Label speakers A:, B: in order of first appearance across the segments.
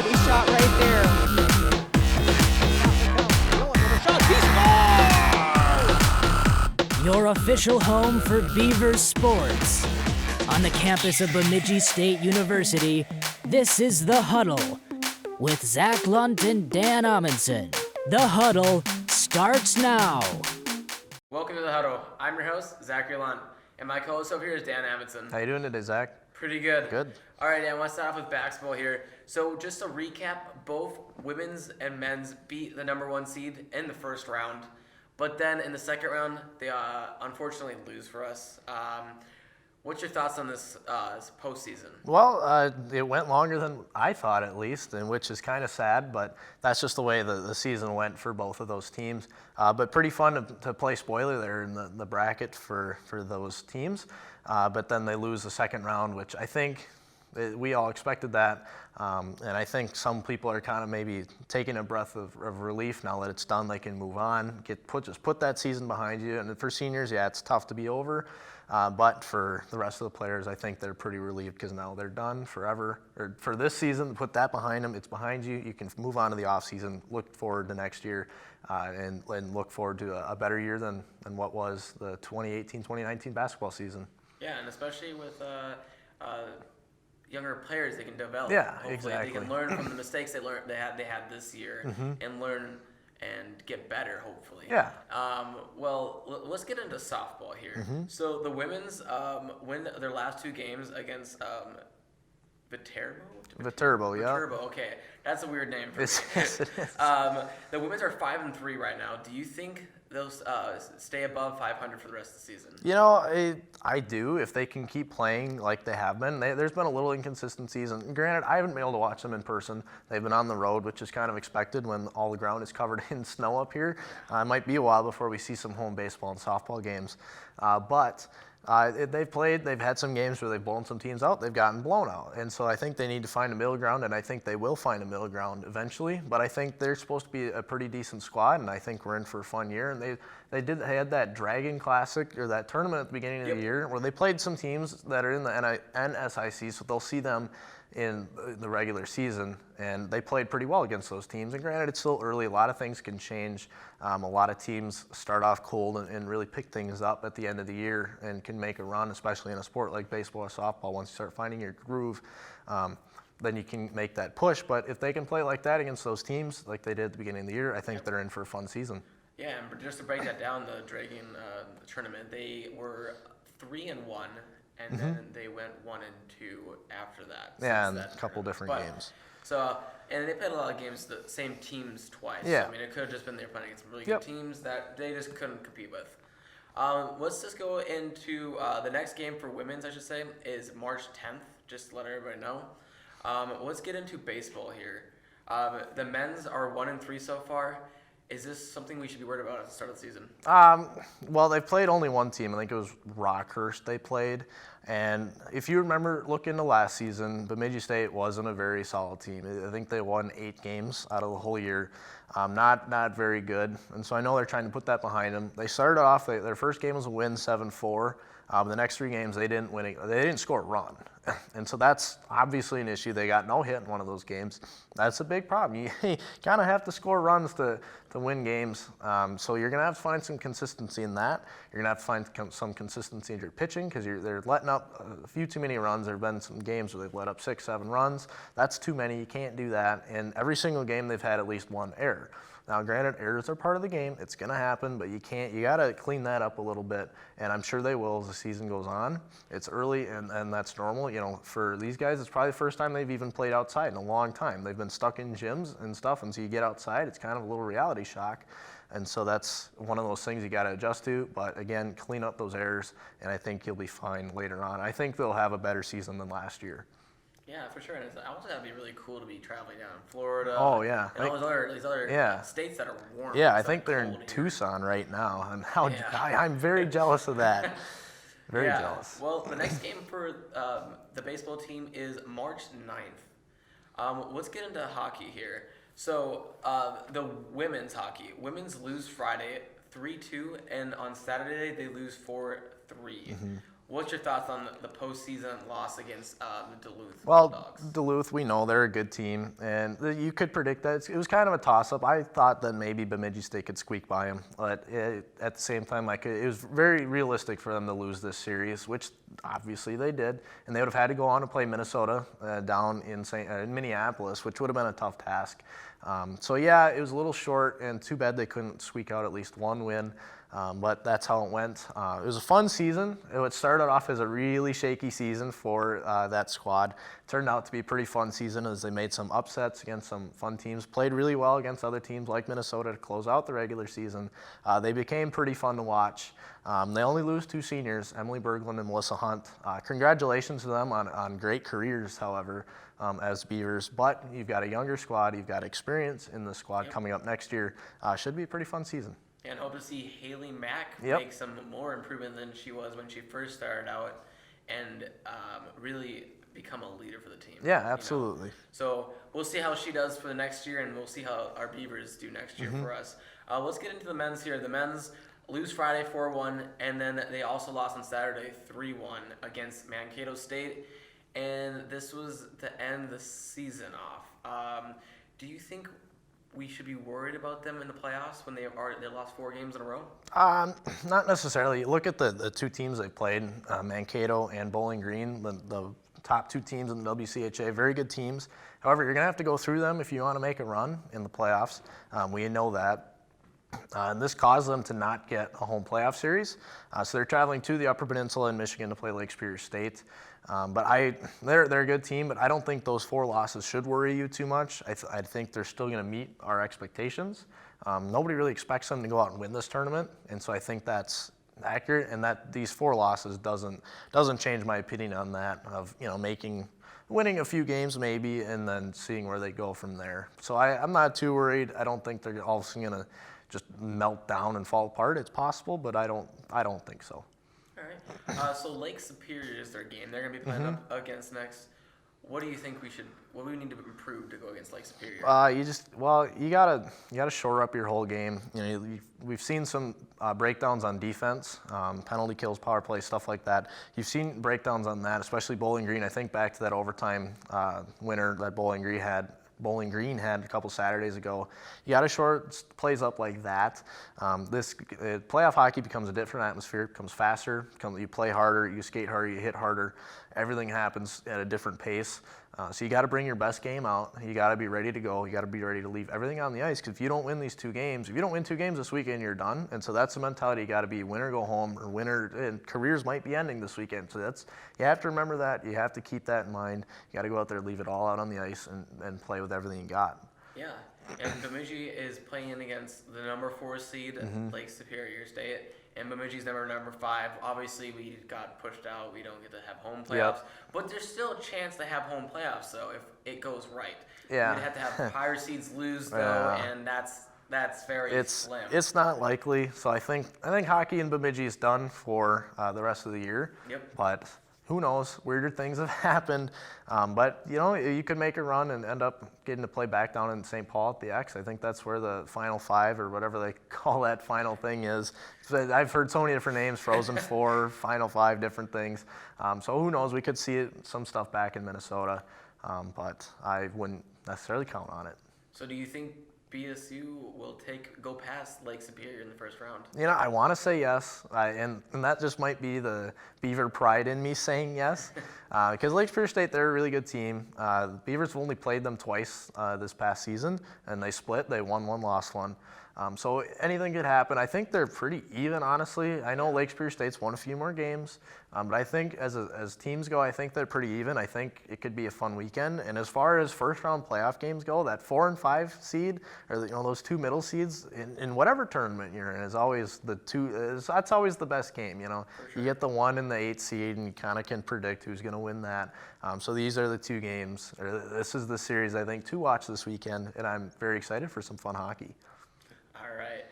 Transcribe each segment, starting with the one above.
A: reality shot right there.
B: Your official home for Beavers sports. On the campus of Bemidji State University, this is The Huddle with Zach Lunt and Dan Amundsen. The Huddle starts now.
C: Welcome to The Huddle. I'm your host, Zachary Lunt, and my co-host over here is Dan Amundsen.
D: How you doing today, Zach?
C: Pretty good.
D: Good.
C: All right, Dan, let's start off with basketball here. So just to recap, both women's and men's beat the number one seed in the first round. But then in the second round, they unfortunately lose for us. What's your thoughts on this postseason?
D: Well, it went longer than I thought, at least, and which is kind of sad, but that's just the way the season went for both of those teams. But pretty fun to play spoiler there in the bracket for those teams. But then they lose the second round, which I think we all expected that. And I think some people are kind of maybe taking a breath of relief now that it's done. They can move on, just put that season behind you. And for seniors, yeah, it's tough to be over. But for the rest of the players, I think they're pretty relieved because now they're done forever. Or for this season, put that behind them. It's behind you. You can move on to the off season, look forward to next year, and look forward to a better year than what was the 2018-2019 basketball season.
C: Yeah, and especially with younger players, they can develop.
D: Yeah,
C: hopefully.
D: exactly.
C: They can learn from the mistakes they had this year and learn and get better, hopefully.
D: Yeah.
C: Well, let's get into softball here. So the women's win their last two games against Viterbo?
D: Viterbo, yeah.
C: Viterbo, okay. That's a weird name for me.
D: Yes, it is.
C: The women's are 5-3 right now. Do you think they'll stay above 500 for the rest of the season?
D: You know, I do if they can keep playing like they have been. There's been a little inconsistencies, and granted, I haven't been able to watch them in person. They've been on the road, which is kind of expected when all the ground is covered in snow up here. It might be a while before we see some home baseball and softball games, but they've had some games where they've blown some teams out, they've gotten blown out. And so I think they need to find a middle ground, and I think they will find a middle ground eventually. But I think they're supposed to be a pretty decent squad, and I think we're in for a fun year. And they had that Dragon Classic, or that tournament at the beginning of the year, where they played some teams that are in the NSIC, so they'll see them in the regular season, and they played pretty well against those teams. And granted, it's still early. A lot of things can change. A lot of teams start off cold and really pick things up at the end of the year and can make a run, especially in a sport like baseball or softball. Once you start finding your groove, then you can make that push. But if they can play like that against those teams, like they did at the beginning of the year, I think they're in for a fun season.
C: Yeah, and just to break that down, the Dragon tournament, they were 3-1. And then they went 1-2 after that.
D: Yeah, and a couple different games.
C: So, and they played a lot of games, the same teams twice.
D: Yeah.
C: So, I mean, it could have just been they're playing against really good teams that they just couldn't compete with. Let's just go into the next game for women's, I should say, is March 10th, just to let everybody know. Let's get into baseball here. The men's are 1-3 so far. Is this something we should be worried about at the start of the season?
D: Well, they played only one team. I think it was Rockhurst they played. And if you remember, look into last season, Bemidji State wasn't a very solid team. I think they won 8 games out of the whole year. Not very good. And so I know they're trying to put that behind them. They started off, their first game was a win, 7-4. The next 3 games, they didn't score a run. And so that's obviously an issue. They got no hit in one of those games. That's a big problem. You kind of have to score runs to win games. So you're going to have to find some consistency in that. You're going to have to find some consistency in your pitching because they're letting up a few too many runs. There have been some games where they've let up 6-7 runs. That's too many. You can't do that. And every single game, they've had at least one error. Now, granted, errors are part of the game. It's going to happen, but you got to clean that up a little bit, and I'm sure they will as the season goes on. It's early, and that's normal. You know, for these guys, it's probably the first time they've even played outside in a long time. They've been stuck in gyms and stuff, and so you get outside, it's kind of a little reality shock. And so that's one of those things you got to adjust to. But again, clean up those errors, and I think you'll be fine later on. I think they'll have a better season than last year.
C: Yeah, for sure. And it's also got to be really cool to be traveling down in Florida.
D: Oh, yeah.
C: And all these other states that are warm.
D: Yeah, I think they're in Tucson right now. And I'm very jealous of that. Very jealous.
C: Well, the next game for the baseball team is March 9th. Let's get into hockey here. So the women's hockey. Women's lose Friday 3-2, and on Saturday they lose 4-3. What's your thoughts on the postseason loss against the Duluth
D: Well,
C: Bulldogs?
D: Duluth, we know they're a good team, and you could predict that. It was kind of a toss-up. I thought that maybe Bemidji State could squeak by them, but at the same time, it was very realistic for them to lose this series, which obviously they did, and they would have had to go on to play Minnesota down in Minneapolis, which would have been a tough task. So yeah, it was a little short, and too bad they couldn't squeak out at least one win. But that's how it went. It was a fun season. It started off as a really shaky season for that squad. It turned out to be a pretty fun season as they made some upsets against some fun teams, played really well against other teams like Minnesota to close out the regular season. They became pretty fun to watch. They only lose 2 seniors, Emily Berglund and Melissa Hunt. Congratulations to them on great careers, however, as Beavers. But you've got a younger squad, you've got experience in the squad coming up next year. Should be a pretty fun season.
C: And hope to see Haley Mack
D: Yep.
C: make some more improvement than she was when she first started out, and really become a leader for the team.
D: Yeah, absolutely.
C: So we'll see how she does for the next year, and we'll see how our Beavers do next year for us. Let's get into the men's here. The men's lose Friday 4-1, and then they also lost on Saturday 3-1 against Mankato State, and this was to end the season off. Do you think we should be worried about them in the playoffs when they lost 4 games in a row?
D: Not necessarily. Look at the 2 teams they played, Mankato and Bowling Green, the top 2 teams in the WCHA, very good teams. However, you're going to have to go through them if you want to make a run in the playoffs. We know that. And this caused them to not get a home playoff series. So they're traveling to the Upper Peninsula in Michigan to play Lake Superior State. But they're a good team, but I don't think those 4 losses should worry you too much. I think they're still going to meet our expectations. Nobody really expects them to go out and win this tournament, and so I think that's accurate. And that these 4 losses doesn't change my opinion on that of winning a few games maybe, and then seeing where they go from there. So I'm not too worried. I don't think they're all of a sudden going to just melt down and fall apart. It's possible, but I don't think so.
C: All right. So Lake Superior is their game. They're going to be playing up against next. What do you think what do we need to improve to go against Lake Superior?
D: You gotta shore up your whole game. We've seen some breakdowns on defense, penalty kills, power play, stuff like that. You've seen breakdowns on that, especially Bowling Green. I think back to that overtime winner that Bowling Green had a couple Saturdays ago. You got to short plays up like that. Playoff hockey becomes a different atmosphere. It becomes faster. You play harder. You skate harder. You hit harder. Everything happens at a different pace. So you got to bring your best game out. You got to be ready to go. You got to be ready to leave everything on the ice. Because if you don't win these 2 games, if you don't win 2 games this weekend, you're done. And so that's the mentality. You got to be win or go home, or and careers might be ending this weekend. So you have to remember that. You have to keep that in mind. You got to go out there, leave it all out on the ice, and play with everything you got.
C: Yeah, and Bemidji is playing against the number 4 seed, Lake Superior State, and Bemidji's number 5. Obviously, we got pushed out. We don't get to have home playoffs, but there's still a chance to have home playoffs. So if it goes right,
D: Yeah.
C: we'd have to have higher seeds lose though, and that's very slim.
D: It's not likely. So I think hockey in Bemidji is done for the rest of the year.
C: Yep.
D: But who knows? Weirder things have happened. But you could make a run and end up getting to play back down in St. Paul at the X. I think that's where the Final 5 or whatever they call that final thing is. So I've heard so many different names: Frozen 4, Final 5, different things. So who knows? We could see some stuff back in Minnesota, but I wouldn't necessarily count on it.
C: So do you think BSU will go past Lake Superior in the first round?
D: I want to say yes, and that just might be the Beaver pride in me saying yes, because Lake Superior State, they're a really good team. The Beavers have only played them twice this past season, and they split. They won 1, lost 1. So anything could happen. I think they're pretty even, honestly. I know Lake Superior State's won a few more games, but I think as teams go, I think they're pretty even. I think it could be a fun weekend. And as far as first round playoff games go, that 4 and 5 seed, or those 2 middle seeds in whatever tournament you're in, is always that's always the best game.
C: Sure.
D: You get the 1 and the 8 seed, and you kind of can predict who's going to win that. So these are the 2 games. This is the series I think to watch this weekend, and I'm very excited for some fun hockey.
C: All right.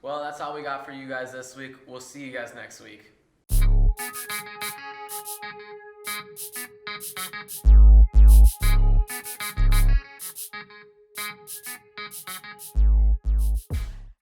C: Well, that's all we got for you guys this week. We'll see you guys next week.